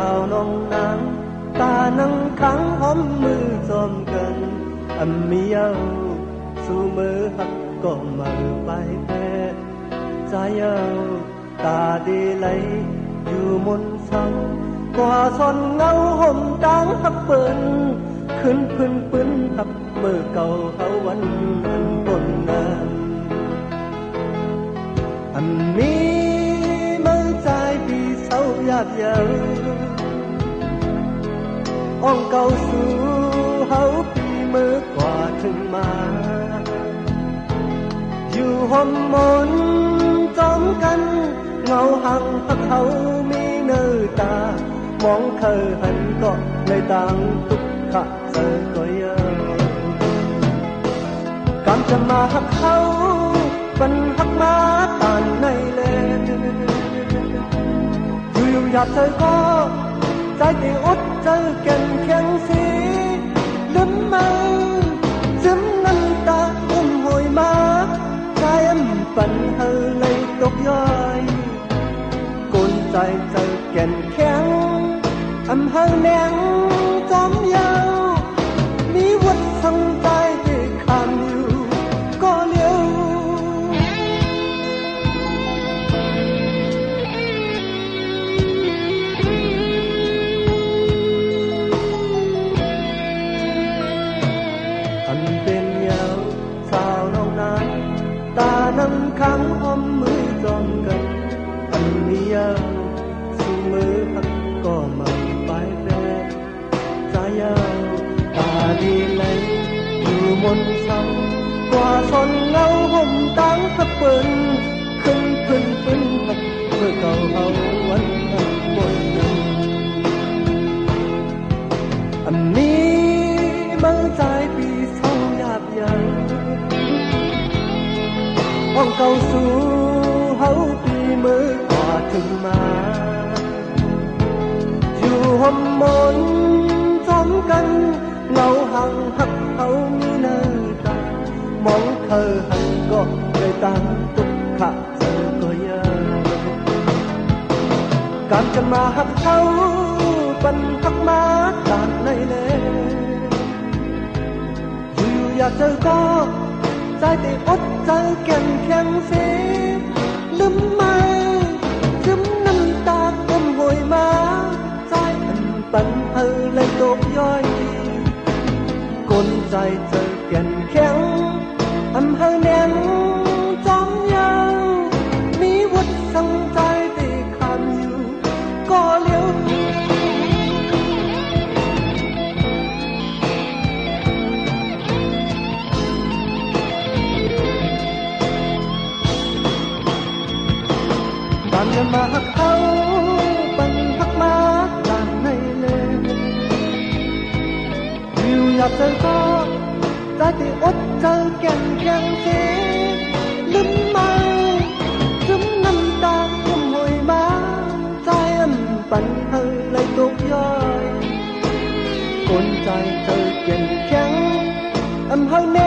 าวน้องนางตานังขังหอมมือจอมกันอันมีเอาสู่มือหักก็มาไปแพ้ใจเอาตาดีไหลอยู่มนต์ซ้ำกว่าซอนเงาห่มดังหักเปิ้นขึ้นพื้นปืนหักเมื่อเก่าเขาวันนั้นบนนั้นอันมีมือใจปีเศร้าหยาบเยาวอ่องเก่าสู่เฮาปีมือกว่าถึงมาอยู่ห่มมนจอมกันเงาหังพักเขามีเนื้อตามองเคยหันก็เลยต่างทุกขะเจอก็เยอะกำจะมาหักเขาบันหักมาตานในเลยอยู่อยากเจอก็ใจที่อดเจอแก่นแข็งสีลืมมาซึมน้ำตาอุ้มหอยมาใจปั่นเธอเลยตกย้อยกลใจเจอแก่นแข็งอำเภอแนงจอมยาวมีวัดทั้งใจที่คำอยู่ก็เลี้ยวอันเป็นยาวสาวน้องนั้นตานังขังหอมมือจอมกันอันมียาวสู่มือหักก็มาไปแพ้ใจยาวตาดีเลยอยู่มนต์ซ้ำกว่าซอนเงาห่มตั้งขับเปิ้นขึ้นพื้นปืนหักเมื่อเก่าเอาวันนั้นบนนั้นอันนี้มือใจปีเศร้าหยาบเยินห้องเก่าสู่เฮาปีมือกว่าถึงมาอยู่ห่มมนจอมกันเงาหังหักเขามีเนื้อตามองเธอหันก็เลยตามทุกขะเจอก็เยอะการจะมาหักเขาปันหักมาตามในเลยอยู่อยากเจอก็ใจที่อดเจอแก่นแข็งเสียลืมมาซึมน้ำตาก้มหอยมาใจอันปั่นเธอเลยตกย้อยกลใจเจอแก่นแข็งอำเภอแนงจอมยาวมีวัดสังใจที่คำอยู่ก็เลี้ยวการจะมาหักเขาปันหักมาตามในเลยอยู่อยากเจอก็ใจที่อดเจอแก่นแข็งเสียลืมมาซึมน้ำตาอุ้มหอยมาใจปั่นเธอเลยตกย้อยกลใจเธอแก่นแข็งอำเภอแน